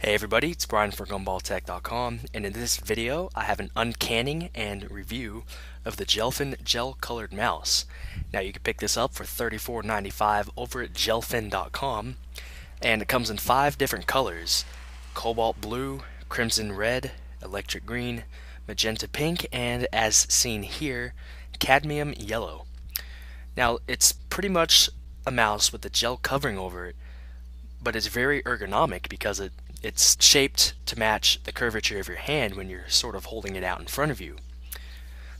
Hey everybody, it's Brian for GumballTech.com, and in this video I have an uncanning and review of the Jelfin Gel Colored Mouse. Now you can pick this up for $34.95 over at Jelfin.com, and it comes in 5 different colors: cobalt blue, crimson red, electric green, magenta pink, and as seen here, cadmium yellow. Now it's pretty much a mouse with the gel covering over it, but it's very ergonomic because it's shaped to match the curvature of your hand when you're sort of holding it out in front of you.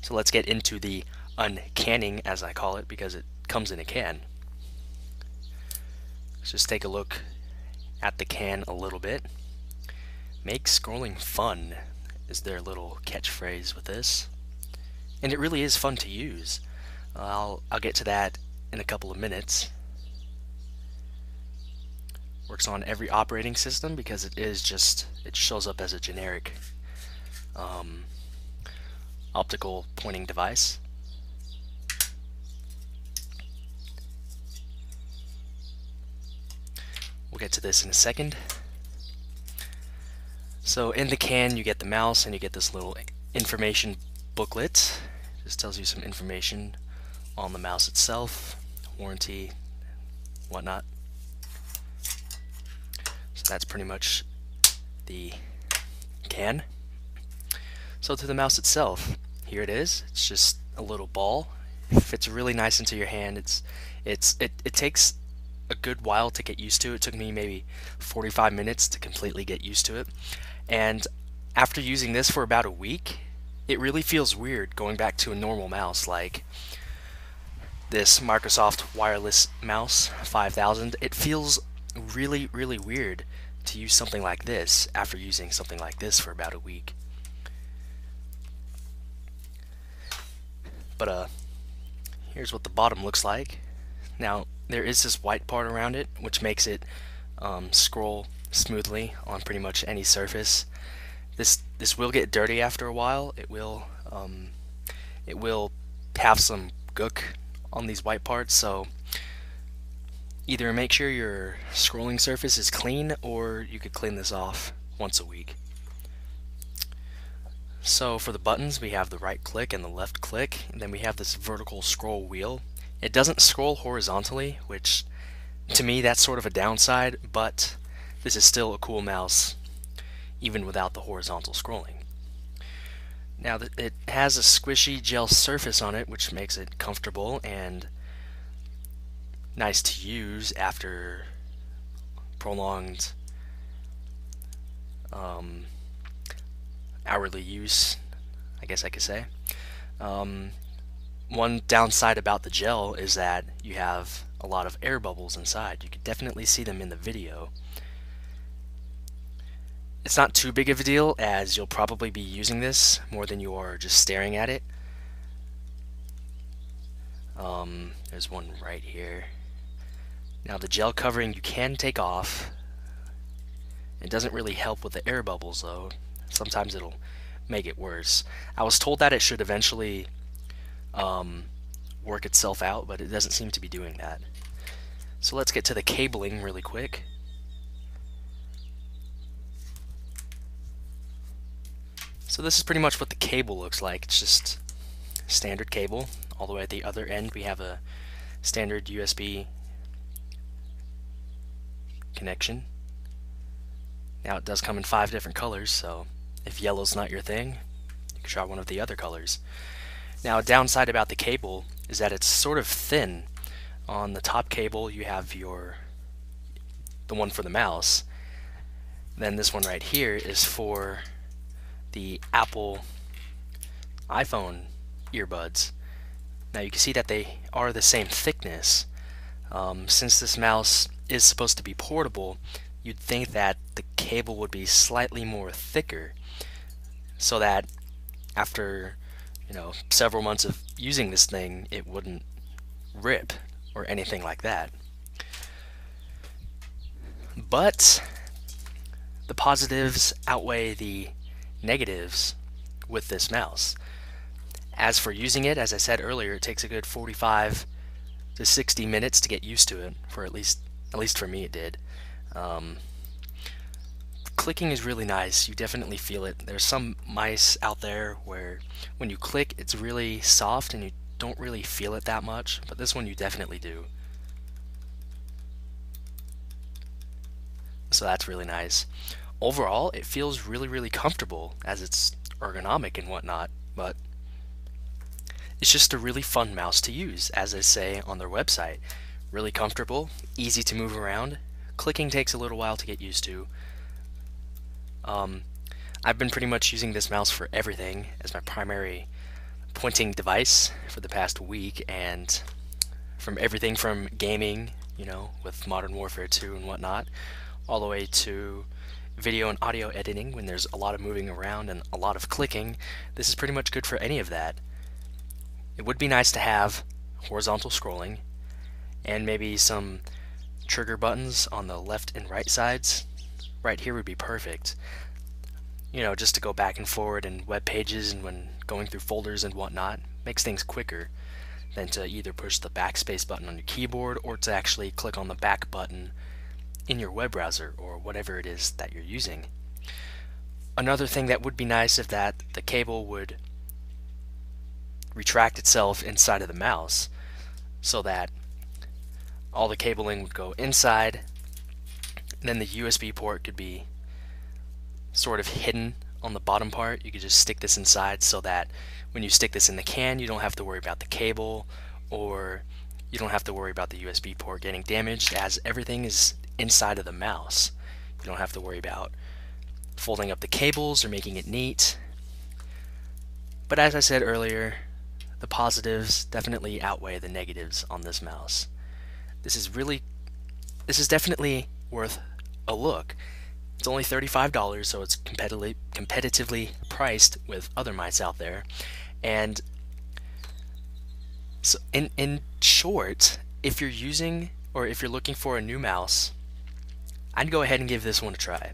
So let's get into the uncanning, as I call it, because it comes in a can. Let's just take a look at the can a little bit. Make scrolling fun is their little catchphrase with this, and it really is fun to use. I'll get to that in a couple of minutes. Works on every operating system because it shows up as a generic optical pointing device. We'll get to this in a second. So in the can you get the mouse and you get this little information booklet. Just tells you some information on the mouse itself, warranty, whatnot. So that's pretty much the can. So to the mouse itself, here it is. It's just a little ball. It fits really nice into your hand. It takes a good while to get used to. It took me maybe 45 minutes to completely get used to it. And after using this for about a week, it really feels weird going back to a normal mouse like this Microsoft wireless mouse 5000. It feels really weird to use something like this after using something like this for about a week. But here's what the bottom looks like. Now there is this white part around it which makes it scroll smoothly on pretty much any surface. This will get dirty after a while. It will have some gook on these white parts, so either make sure your scrolling surface is clean, or you could clean this off once a week. So for the buttons, we have the right click and the left click, and then we have this vertical scroll wheel. It doesn't scroll horizontally, which to me that's sort of a downside, but this is still a cool mouse even without the horizontal scrolling. Now it has a squishy gel surface on it, which makes it comfortable and nice to use after prolonged hourly use, I guess I could say. One downside about the gel is that you have a lot of air bubbles inside. You could definitely see them in the video. It's not too big of a deal, as you'll probably be using this more than you are just staring at it. There's one right here. Now the gel covering you can take off. It doesn't really help with the air bubbles though. Sometimes it'll make it worse. I was told that it should eventually work itself out, but it doesn't seem to be doing that. So let's get to the cabling really quick. So this is pretty much what the cable looks like. It's just standard cable. All the way at the other end we have a standard USB connection. Now it does come in 5 different colors, so if yellow's not your thing, you can try one of the other colors. Now a downside about the cable is that it's sort of thin. On the top cable you have the one for the mouse. Then this one right here is for the Apple iPhone earbuds. Now you can see that they are the same thickness. Since this mouse is supposed to be portable, you'd think that the cable would be slightly more thicker, so that after several months of using this thing it wouldn't rip or anything like that. But the positives outweigh the negatives with this mouse. As for using it, as I said earlier, it takes a good 45 to 60 minutes to get used to it, for at least for me it did. clicking is really nice. You definitely feel it. There's some mice out there where when you click, it's really soft and you don't really feel it that much, but this one you definitely do. So that's really nice. Overall, it feels really comfortable as it's ergonomic and whatnot, but it's just a really fun mouse to use, as they say on their website. Really comfortable, easy to move around. Clicking takes a little while to get used to. I've been pretty much using this mouse for everything as my primary pointing device for the past week, and from everything from gaming, you know, with Modern Warfare 2 and whatnot, all the way to video and audio editing when there's a lot of moving around and a lot of clicking. This is pretty much good for any of that. It would be nice to have horizontal scrolling and maybe some trigger buttons on the left and right sides. Right here would be perfect. You know, just to go back and forward in web pages and when going through folders and whatnot. Makes things quicker than to either push the backspace button on your keyboard or to actually click on the back button in your web browser or whatever it is that you're using. Another thing that would be nice if that the cable would retract itself inside of the mouse so that all the cabling would go inside, and then the USB port could be sort of hidden on the bottom part. You could just stick this inside so that when you stick this in the can, you don't have to worry about the cable, or you don't have to worry about the USB port getting damaged, as everything is inside of the mouse. You don't have to worry about folding up the cables or making it neat. But as I said earlier, the positives definitely outweigh the negatives on this mouse. This is definitely worth a look. It's only $35, so it's competitively priced with other mice out there. And so in short, if you're using or if you're looking for a new mouse, I'd go ahead and give this one a try.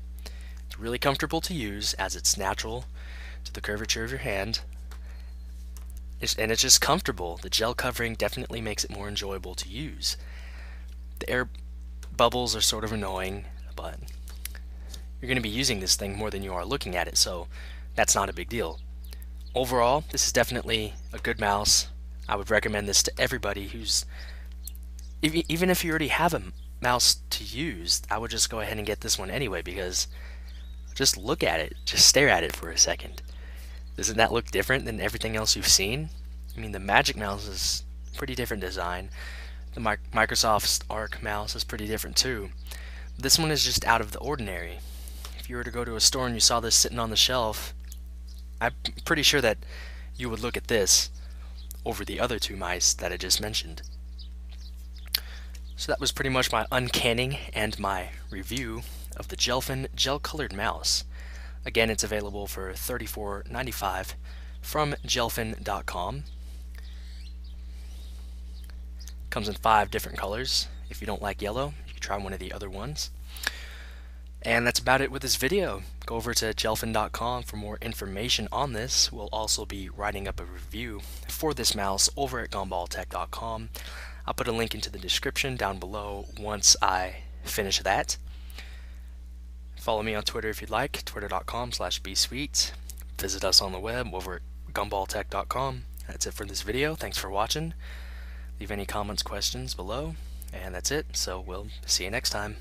It's really comfortable to use as it's natural to the curvature of your hand. And it's just comfortable. The gel covering definitely makes it more enjoyable to use. The air bubbles are sort of annoying, but you're going to be using this thing more than you are looking at it, so that's not a big deal. Overall, this is definitely a good mouse. I would recommend this to everybody who's, even if you already have a mouse to use, I would just go ahead and get this one anyway, because just look at it, just stare at it for a second. Doesn't that look different than everything else you've seen? I mean, the Magic Mouse is a pretty different design. The Microsoft's Arc mouse is pretty different too. This one is just out of the ordinary. If you were to go to a store and you saw this sitting on the shelf, I'm pretty sure that you would look at this over the other two mice that I just mentioned. So that was pretty much my uncanning and my review of the Jelfin Gel Colored Mouse. Again, it's available for $34.95 from jelfin.com. Comes in 5 different colors. If you don't like yellow, you can try one of the other ones. And that's about it with this video. Go over to jelfin.com for more information on this. We'll also be writing up a review for this mouse over at gumballtech.com. I'll put a link into the description down below once I finish that. Follow me on Twitter if you'd like, twitter.com/bsweet. Visit us on the web over at gumballtech.com. That's it for this video. Thanks for watching. Leave any comments, questions below. And that's it, so we'll see you next time.